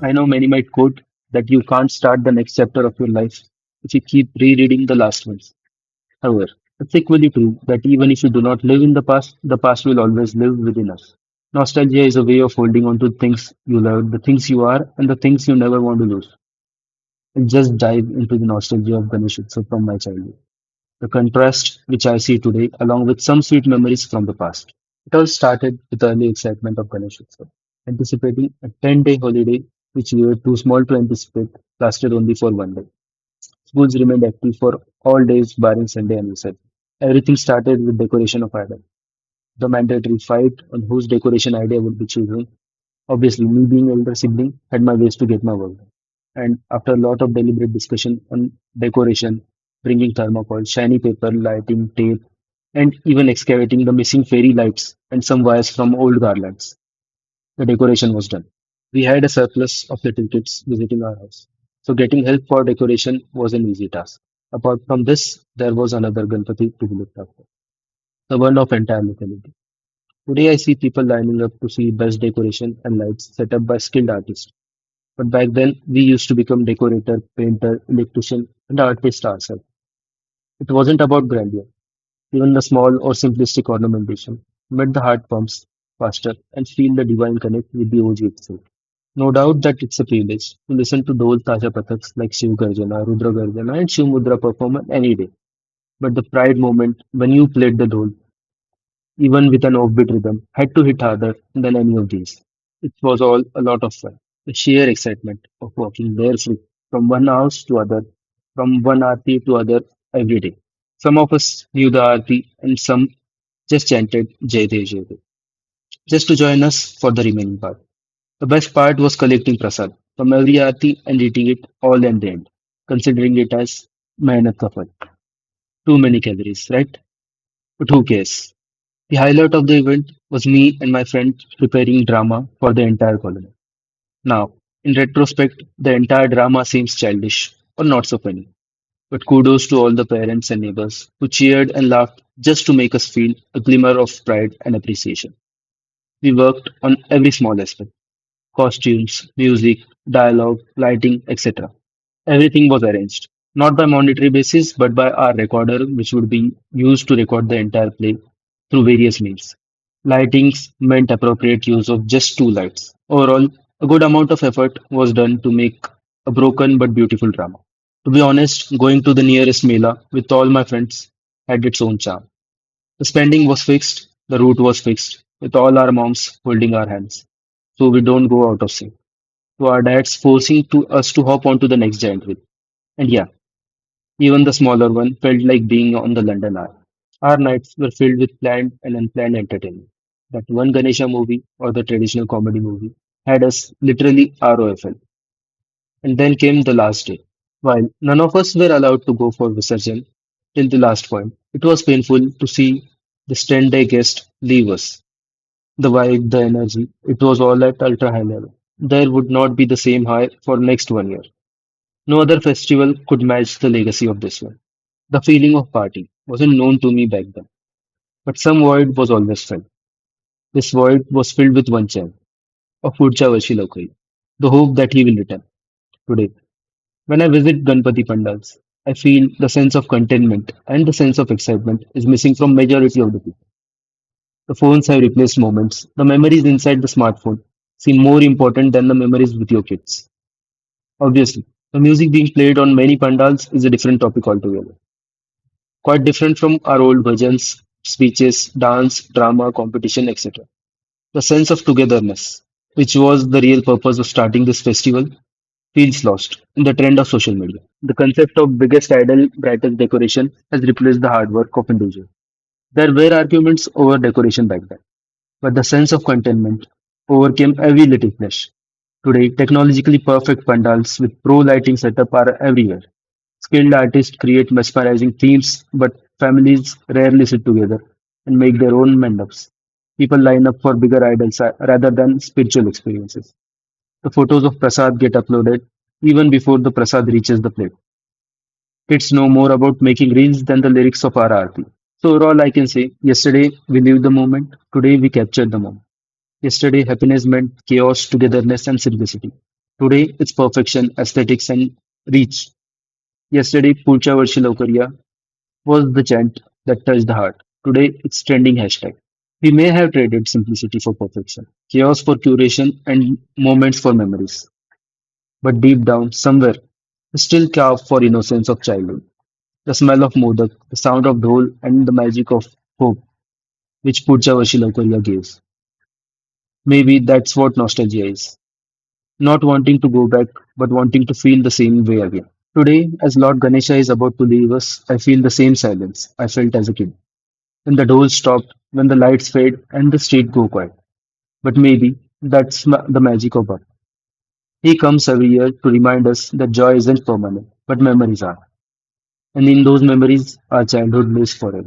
I know many might quote that you can't start the next chapter of your life if you keep rereading the last ones. However, it's equally true that even if you do not live in the past will always live within us. Nostalgia is a way of holding on to things you love, the things you are, and the things you never want to lose. I'll just dive into the nostalgia of Ganesh Utsav from my childhood. The contrast which I see today, along with some sweet memories from the past. It all started with the early excitement of Ganesh Utsav, anticipating a 10-day holiday which we were too small to anticipate, lasted only for one day. Schools remained active for all days barring Sunday and Saturday. Everything started with decoration of idol. The mandatory fight on whose decoration idea would be chosen. Obviously, me being elder sibling had my ways to get my work done. And after a lot of deliberate discussion on decoration, bringing thermocol, shiny paper, lighting, tape, and even excavating the missing fairy lights and some wires from old garlands, the decoration was done. We had a surplus of little kids visiting our house, so getting help for decoration was an easy task. Apart from this, there was another Ganpati to be looked after, the one of entire locality. Today, I see people lining up to see best decoration and lights set up by skilled artists. But back then, we used to become decorator, painter, electrician, and artist ourselves. It wasn't about grandeur. Even the small or simplistic ornamentation made the heart pumps faster and feel the divine connect with the OG itself. No doubt that it's a privilege to listen to those Taja Pathaks like Shiv Garjana, Rudra Garjana, and Shiv Mudra perform any day. But the pride moment when you played the dhol, even with an offbeat rhythm, had to hit harder than any of these. It was all a lot of fun. The sheer excitement of walking barefoot from one house to other, from one aarti to other every day. Some of us knew the aarti and some just chanted Jai Dev Jai Dev, just to join us for the remaining part. The best part was collecting prasad from every aarti and eating it all in the end, considering it as mehnat ka phal. Too many calories, right? But who cares? The highlight of the event was me and my friend preparing drama for the entire colony. Now, in retrospect, the entire drama seems childish or not so funny. But kudos to all the parents and neighbors who cheered and laughed just to make us feel a glimmer of pride and appreciation. We worked on every small aspect: costumes, music, dialogue, lighting, etc. Everything was arranged, not by monetary basis, but by our recorder, which would be used to record the entire play through various means. Lightings meant appropriate use of just two lights. Overall, a good amount of effort was done to make a broken but beautiful drama. To be honest, going to the nearest Mela with all my friends had its own charm. The spending was fixed, the route was fixed, with all our moms holding our hands, so we don't go out of sync. To our dads forcing us to hop onto the next giant wheel. And yeah, even the smaller one felt like being on the London Eye. Our nights were filled with planned and unplanned entertainment. That one Ganesha movie or the traditional comedy movie had us literally ROFL. And then came the last day. While none of us were allowed to go for Visarjan till the last point, it was painful to see the 10-day guest leave us. The vibe, the energy, it was all at ultra high level. There would not be the same high for next 1 year. No other festival could match the legacy of this one. The feeling of party wasn't known to me back then, but some void was always felt. This void was filled with one chant of Pudfhya Varshi Lavkr, the hope that he will return. Today, when I visit Ganpati Pandals, I feel the sense of contentment and the sense of excitement is missing from majority of the people. The phones have replaced moments. The memories inside the smartphone seem more important than the memories with your kids. Obviously, the music being played on many pandals is a different topic altogether. Quite different from our old bhajans, speeches, dance, drama, competition, etc. The sense of togetherness, which was the real purpose of starting this festival, feels lost in the trend of social media. The concept of biggest idol, brightest decoration has replaced the hard work of individuals. There were arguments over decoration back then, but the sense of contentment overcame every little clash. Today, technologically perfect pandals with pro lighting setup are everywhere. Skilled artists create mesmerizing themes, but families rarely sit together and make their own mandaps. People line up for bigger idols rather than spiritual experiences. The photos of Prasad get uploaded even before the Prasad reaches the plate. Kids know more about making reels than the lyrics of our aarti. So overall, I can say, yesterday we lived the moment, today we captured the moment. Yesterday, happiness meant chaos, togetherness, and simplicity. Today, it's perfection, aesthetics, and reach. Yesterday, Pucha Varshi Lavkr was the chant that touched the heart. Today, it's trending hashtag. We may have traded simplicity for perfection, chaos for curation, and moments for memories. But deep down, somewhere, we still carve for innocence of childhood. The smell of modak, the sound of dhol, and the magic of hope, which Pucha Varshi Lavkar gives. Maybe that's what nostalgia is. Not wanting to go back, but wanting to feel the same way again. Today, as Lord Ganesha is about to leave us, I feel the same silence I felt as a kid. When the doors stopped, when the lights fade, and the street go quiet. But maybe that's the magic of Bhatt. He comes every year to remind us that joy isn't permanent, but memories are. And in those memories, our childhood lives forever.